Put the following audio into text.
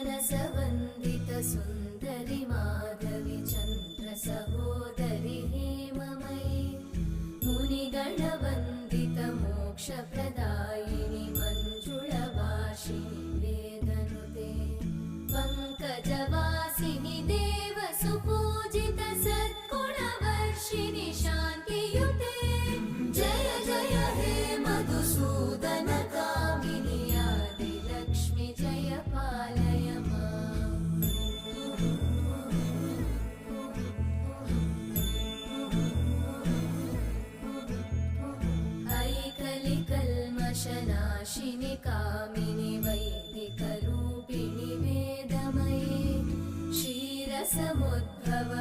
मनसवन्दित सुन्दरि माधवि चन्द्र सहोदरि हेममयि मुनिगणवन्दित मोक्षप्रदायिनि मञ्जुळभाषिणि वेदनुते पङ्कजवासिनि देवसुपूजित सद्गुणवर्षिणि शान्तियुते जय जय हे मधुसूदन कामिनि आदिलक्ष्मि जय पालय माम्। ऐकलिकल्मषनाशिनि कामिनि वैदिकरूपिणि वेदमये क्षीरसमुद्भव